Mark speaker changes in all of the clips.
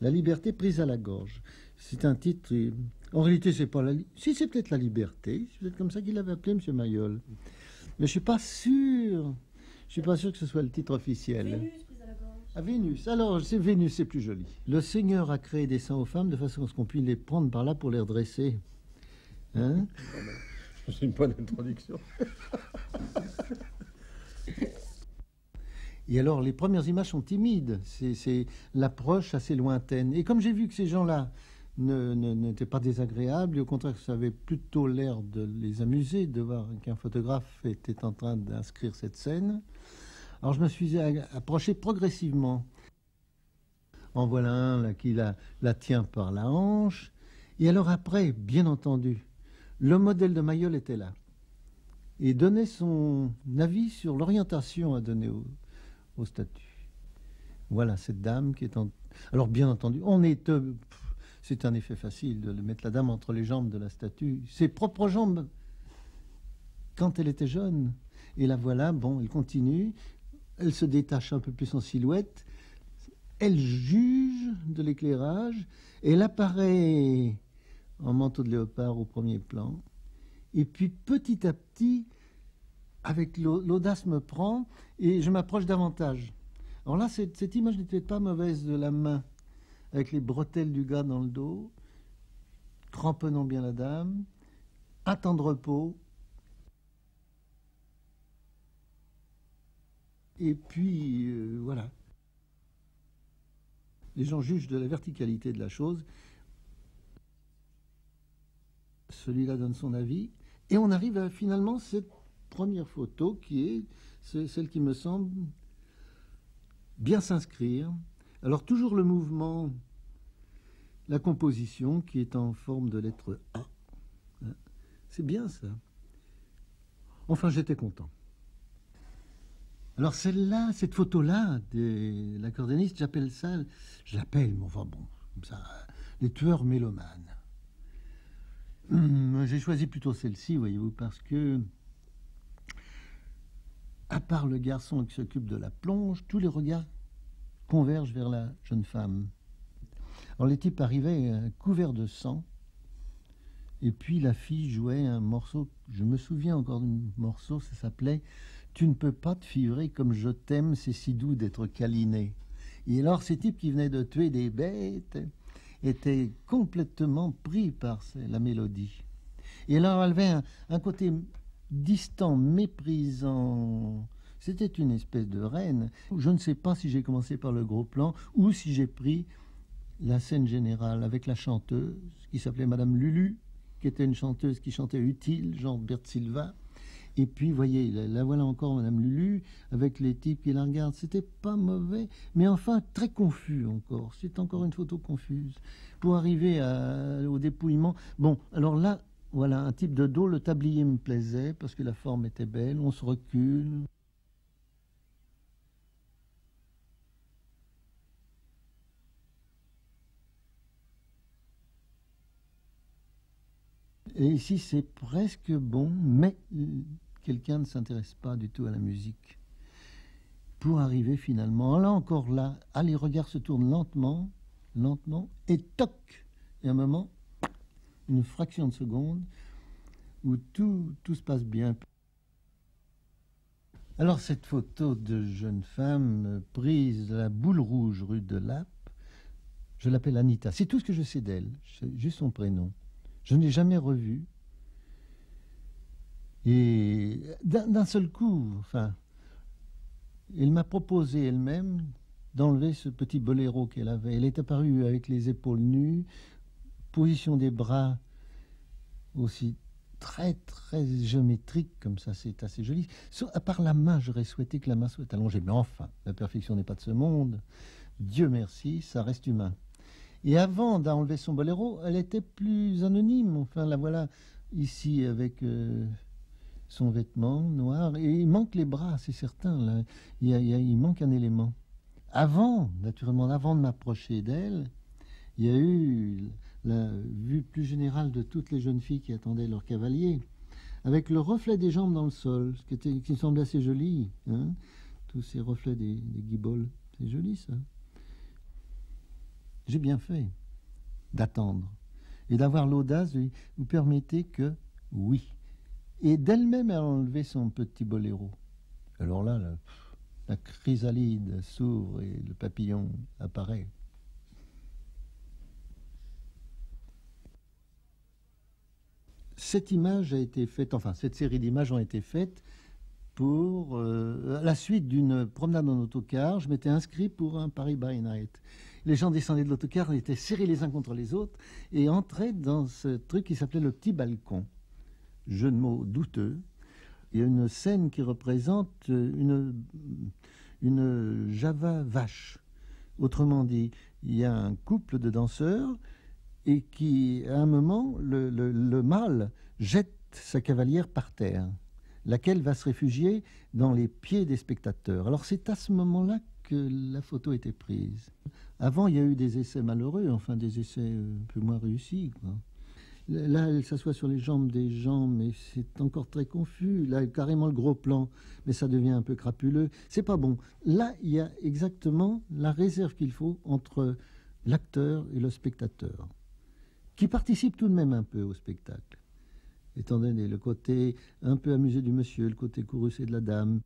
Speaker 1: La liberté prise à la gorge. C'est un titre. En réalité, c'est pas la. Si, c'est peut-être la liberté. C'est peut-être comme ça qu'il l'avait appelé, M. Mayol. Mais je suis pas sûr. Je suis pas sûr que ce soit le titre officiel.
Speaker 2: Vénus prise à la gorge.
Speaker 1: Ah, Vénus. Alors, c'est Vénus, c'est plus joli. Le Seigneur a créé des seins aux femmes de façon à ce qu'on puisse les prendre par là pour les redresser. Hein?
Speaker 3: C'est une bonne introduction.
Speaker 1: Et alors, les premières images sont timides. C'est l'approche assez lointaine. Et comme j'ai vu que ces gens-là n'étaient pas désagréables, et au contraire, ça avait plutôt l'air de les amuser de voir qu'un photographe était en train d'inscrire cette scène, alors je me suis approché progressivement. En voilà un là, qui la tient par la hanche. Et alors après, bien entendu, le modèle de Mayol était là. Et donnait son avis sur l'orientation à donner au statut. Voilà cette dame qui est en... Alors bien entendu, c'est un effet facile de mettre la dame entre les jambes de la statue. Ses propres jambes, quand elle était jeune. Et la voilà, bon, elle continue. Elle se détache un peu plus en silhouette. Elle juge de l'éclairage. Elle apparaît en manteau de léopard au premier plan. Et puis petit à petit, avec l'audace me prend et je m'approche davantage. Alors là, cette image n'était pas mauvaise de la main, avec les bretelles du gars dans le dos, cramponnant bien la dame, un temps de repos. Et puis, voilà. Les gens jugent de la verticalité de la chose. Celui-là donne son avis. Et on arrive à finalement cette première photo qui est celle qui me semble bien s'inscrire. Alors toujours le mouvement, la composition qui est en forme de lettre A. C'est bien ça. Enfin, j'étais content. Alors celle-là, cette photo-là de l'accordéoniste, je l'appelle, mais enfin bon, comme ça, les tueurs mélomanes. J'ai choisi plutôt celle-ci, voyez-vous, parce que, à part le garçon qui s'occupe de la plonge, tous les regards convergent vers la jeune femme. Alors les types arrivaient couverts de sang, et puis la fille jouait un morceau, je me souviens encore du morceau, ça s'appelait « Tu ne peux pas te fivrer comme je t'aime, c'est si doux d'être câliné ». Et alors ces types qui venaient de tuer des bêtes était complètement pris par la mélodie. Et alors elle avait un côté distant, méprisant. C'était une espèce de reine. Je ne sais pas si j'ai commencé par le gros plan ou si j'ai pris la scène générale avec la chanteuse qui s'appelait Madame Lulu, qui était une chanteuse qui chantait utile, genre Berthe Silva. Et puis, voyez, la voilà encore, Madame Lulu, avec les types qui la regardent. C'était pas mauvais, mais enfin très confus encore. C'est encore une photo confuse. Pour arriver au dépouillement. Bon, alors là, voilà, un type de dos. Le tablier me plaisait parce que la forme était belle. On se recule. Et ici, c'est presque bon, mais quelqu'un ne s'intéresse pas du tout à la musique. Pour arriver finalement, là encore là, les regards se tournent lentement, lentement, et toc, et à un moment, une fraction de seconde, où tout se passe bien. Alors cette photo de jeune femme prise à la Boule Rouge rue de Lappe, je l'appelle Anita. C'est tout ce que je sais d'elle, juste son prénom. Je ne l'ai jamais revue. Et d'un seul coup, enfin, elle m'a proposé elle-même d'enlever ce petit boléro qu'elle avait. Elle est apparue avec les épaules nues, position des bras aussi très, très géométrique, comme ça, c'est assez joli. À part la main, j'aurais souhaité que la main soit allongée. Mais enfin, la perfection n'est pas de ce monde. Dieu merci, ça reste humain. Et avant d'enlever son boléro, elle était plus anonyme. Enfin, la voilà ici avec son vêtement noir. Et il manque les bras, c'est certain. Là. Il manque un élément. Avant, naturellement, avant de m'approcher d'elle, il y a eu la vue plus générale de toutes les jeunes filles qui attendaient leur cavalier, avec le reflet des jambes dans le sol, ce qui me semble assez joli. Hein, tous ces reflets des guiboles. C'est joli, ça. J'ai bien fait d'attendre. Et d'avoir l'audace de lui, vous permettez que oui. Et d'elle-même, elle a enlevé son petit boléro. Alors là, la chrysalide s'ouvre et le papillon apparaît. Cette image a été faite, enfin cette série d'images ont été faites pour la suite d'une promenade en autocar. Je m'étais inscrit pour un Paris by Night. Les gens descendaient de l'autocar, étaient serrés les uns contre les autres et entraient dans ce truc qui s'appelait le petit balcon. Jeu de mots douteux. Il y a une scène qui représente une Java vache. Autrement dit, il y a un couple de danseurs et qui, à un moment, le mâle jette sa cavalière par terre, laquelle va se réfugier dans les pieds des spectateurs. Alors c'est à ce moment-là que la photo était prise. Avant, il y a eu des essais malheureux, enfin des essais un peu moins réussis, quoi. Là, elle s'assoit sur les jambes des gens, mais c'est encore très confus. Là, carrément le gros plan, mais ça devient un peu crapuleux. C'est pas bon. Là, il y a exactement la réserve qu'il faut entre l'acteur et le spectateur, qui participe tout de même un peu au spectacle, étant donné le côté un peu amusé du monsieur, le côté courroucé de la dame.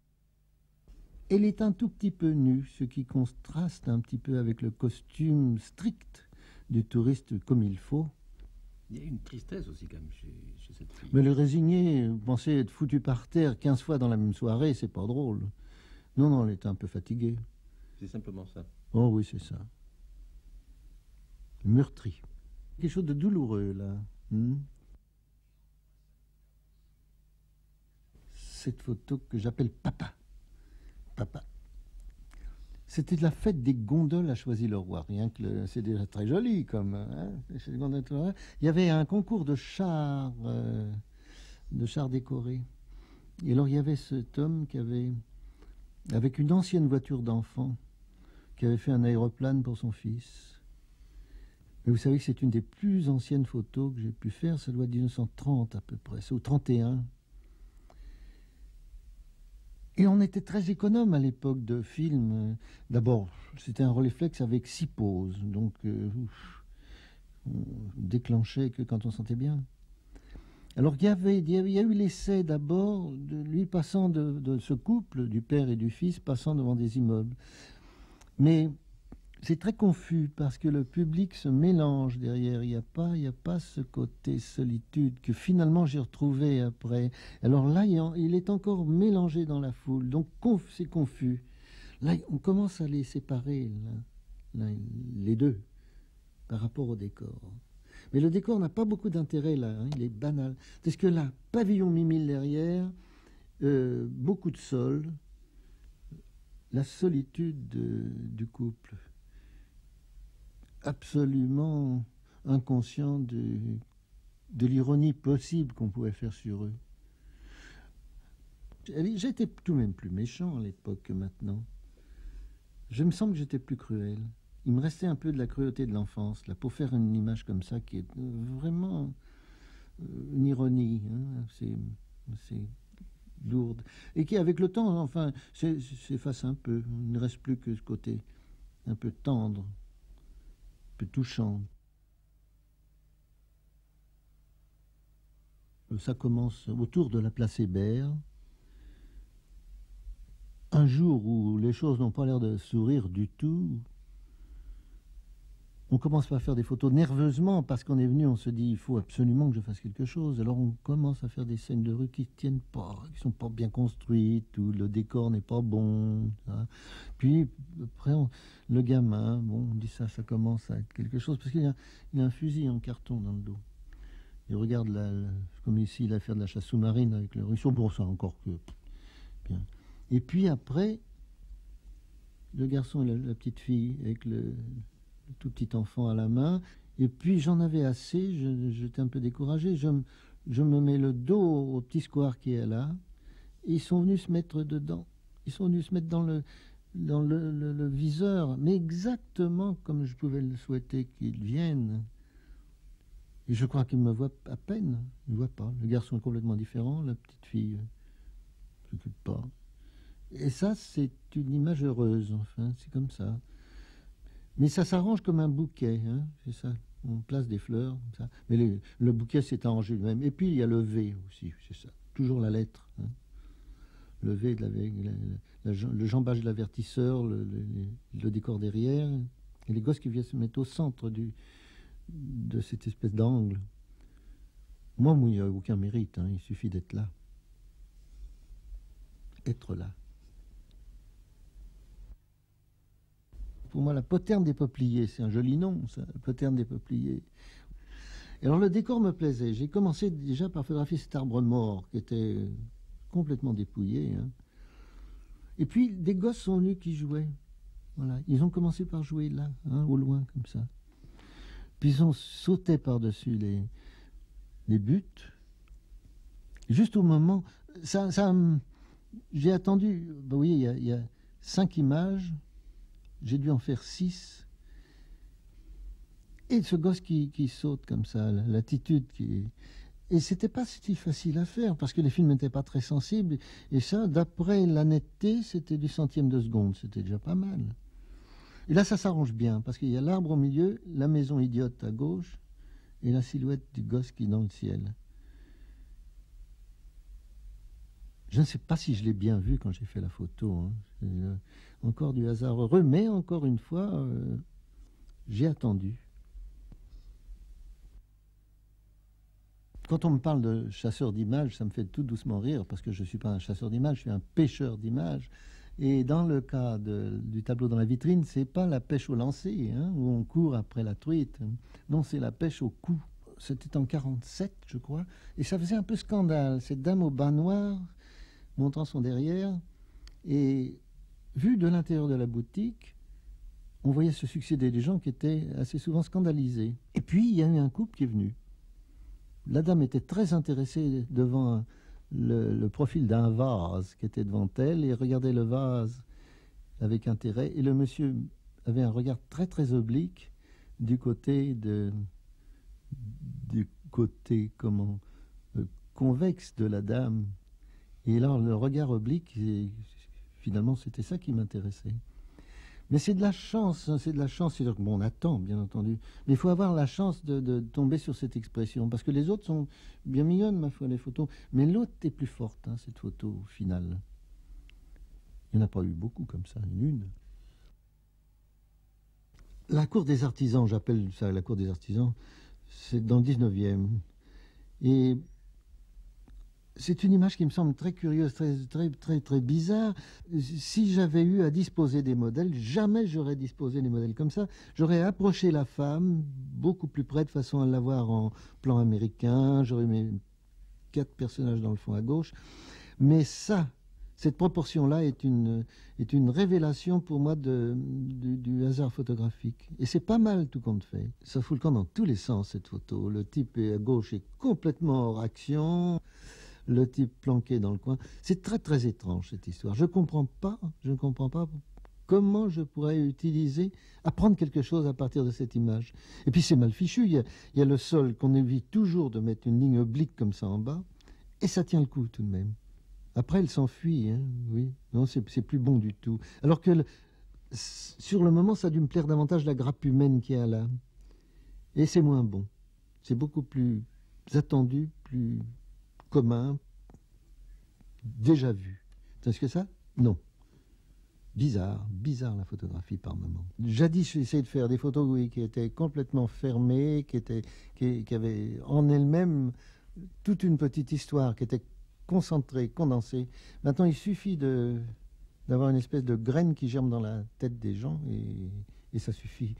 Speaker 1: Elle est un tout petit peu nue, ce qui contraste un petit peu avec le costume strict du touriste comme il faut.
Speaker 3: Il y a une tristesse aussi quand même chez cette fille.
Speaker 1: Mais le résigné, penser être foutu par terre 15 fois dans la même soirée, c'est pas drôle. Non, non, elle était un peu fatiguée.
Speaker 3: C'est simplement ça.
Speaker 1: Oh oui, c'est ça. Meurtri. Quelque chose de douloureux, là. Cette photo que j'appelle Papa. Papa. C'était la fête des gondoles à Choisy-le-Roi. Rien que c'est déjà très joli, comme. Hein, il y avait un concours de chars décorés. Et alors, il y avait cet homme qui avait, avec une ancienne voiture d'enfant, qui avait fait un aéroplane pour son fils. Mais vous savez que c'est une des plus anciennes photos que j'ai pu faire. Ça doit être 1930 à peu près, ou 31. Et on était très économe à l'époque de films. D'abord, c'était un réflexe avec 6 poses, donc on déclenchait que quand on sentait bien. Alors il y a eu l'essai d'abord de lui passant de ce couple, du père et du fils, passant devant des immeubles. Mais c'est très confus parce que le public se mélange derrière. Il n'y a pas ce côté solitude que finalement j'ai retrouvé après. Alors là, il est encore mélangé dans la foule. Donc c'est confus. Là, on commence à les séparer, les deux, par rapport au décor. Mais le décor n'a pas beaucoup d'intérêt là. Il est banal. Parce que là, pavillon mi-mille derrière, beaucoup de sol, la solitude du couple. Absolument inconscient de l'ironie possible qu'on pouvait faire sur eux. J'étais tout de même plus méchant à l'époque que maintenant. Je me sens que j'étais plus cruel. Il me restait un peu de la cruauté de l'enfance, là, pour faire une image comme ça qui est vraiment une ironie, hein, c'est lourde. Et qui, avec le temps, enfin, s'efface un peu. Il ne reste plus que ce côté un peu tendre, un peu touchant. Ça commence autour de la place Hébert. Un jour où les choses n'ont pas l'air de sourire du tout, on commence par faire des photos nerveusement parce qu'on est venu, on se dit il faut absolument que je fasse quelque chose. Alors on commence à faire des scènes de rue qui ne tiennent pas, qui ne sont pas bien construites, où le décor n'est pas bon. Hein. Puis après, le gamin, bon, on dit ça commence à être quelque chose parce qu'il y a un fusil en carton dans le dos. Il regarde, comme ici, l'affaire de la chasse sous-marine avec le ruisseau. Bon, ça encore que... Bien. Et puis après, le garçon et la petite fille avec le tout petit enfant à la main. Et puis j'en avais assez, j'étais un peu découragé. Je me mets le dos au petit square qui est là. Et ils sont venus se mettre dedans. Ils sont venus se mettre dans le viseur, mais exactement comme je pouvais le souhaiter qu'ils viennent. Et je crois qu'ils me voient à peine. Ils ne voient pas. Le garçon est complètement différent, la petite fille ne s'occupe pas. Et ça, c'est une image heureuse, enfin, c'est comme ça. Mais ça s'arrange comme un bouquet, hein, c'est ça. On place des fleurs, comme ça. Mais le bouquet s'est arrangé lui-même. Et puis il y a le V aussi, c'est ça. Toujours la lettre. Hein. Le V, le jambage de l'avertisseur, le décor derrière. Et les gosses qui viennent se mettre au centre de cette espèce d'angle. Moi, il n'y a aucun mérite, hein, il suffit d'être là. Être là. Pour moi, la poterne des peupliers, c'est un joli nom, ça, la poterne des peupliers. Et alors le décor me plaisait. J'ai commencé déjà par photographier cet arbre mort qui était complètement dépouillé. Hein. Et puis des gosses sont venus qui jouaient. Voilà, ils ont commencé par jouer là, hein, au loin comme ça. Puis ils ont sauté par-dessus les buts. Juste au moment, j'ai attendu. Vous voyez, il y a 5 images. J'ai dû en faire 6. Et ce gosse qui saute comme ça, l'attitude qui... Et c'était pas si facile à faire, parce que les films n'étaient pas très sensibles. Et ça, d'après la netteté, c'était du centième de seconde. C'était déjà pas mal. Et là, ça s'arrange bien, parce qu'il y a l'arbre au milieu, la maison idiote à gauche, et la silhouette du gosse qui est dans le ciel. Je ne sais pas si je l'ai bien vu quand j'ai fait la photo. Hein. C'est encore du hasard heureux, mais encore une fois, j'ai attendu. Quand on me parle de chasseur d'images, ça me fait tout doucement rire, parce que je ne suis pas un chasseur d'images, je suis un pêcheur d'images. Et dans le cas du tableau dans la vitrine, c'est pas la pêche au lancer, hein, où on court après la truite. Non, c'est la pêche au coup. C'était en 47, je crois, et ça faisait un peu scandale. Cette dame au bas noir, montrant son derrière, et vu de l'intérieur de la boutique, on voyait se succéder des gens qui étaient assez souvent scandalisés. Et puis, il y a eu un couple qui est venu. La dame était très intéressée devant le profil d'un vase qui était devant elle et regardait le vase avec intérêt. Et le monsieur avait un regard très très oblique du côté convexe de la dame. Et là, le regard oblique, finalement, c'était ça qui m'intéressait. Mais c'est de la chance, hein, c'est de la chance. C'est-à-dire que, bon, on attend, bien entendu. Mais il faut avoir la chance de tomber sur cette expression. Parce que les autres sont bien mignonnes, ma foi, les photos. Mais l'autre est plus forte, hein, cette photo finale. Il n'y en a pas eu beaucoup comme ça, une. La cour des artisans, j'appelle ça la cour des artisans, c'est dans le 19e. Et c'est une image qui me semble très curieuse, très bizarre. Si j'avais eu à disposer des modèles, jamais j'aurais disposé des modèles comme ça. J'aurais approché la femme beaucoup plus près de façon à l'avoir en plan américain. J'aurais mis 4 personnages dans le fond à gauche. Mais ça, cette proportion-là est une révélation pour moi du hasard photographique. Et c'est pas mal tout compte fait. Ça fout le camp dans tous les sens, cette photo. Le type à gauche est complètement hors action. Le type planqué dans le coin. C'est très très étrange cette histoire. Je ne comprends pas comment je pourrais apprendre quelque chose à partir de cette image. Et puis c'est mal fichu, il y a le sol qu'on évite toujours de mettre une ligne oblique comme ça en bas, et ça tient le coup tout de même. Après elle s'enfuit, hein, oui. Non, c'est plus bon du tout. Alors que sur le moment, ça a dû me plaire davantage la grappe humaine qu'il y a là. Et c'est moins bon. C'est beaucoup plus attendu, plus commun, déjà vu. Est-ce que ça? Non. Bizarre la photographie par moment. Jadis, j'ai essayé de faire des photos, oui, qui étaient complètement fermées, qui avaient en elles-mêmes toute une petite histoire, qui était concentrée, condensée. Maintenant, il suffit d'avoir une espèce de graine qui germe dans la tête des gens et ça suffit.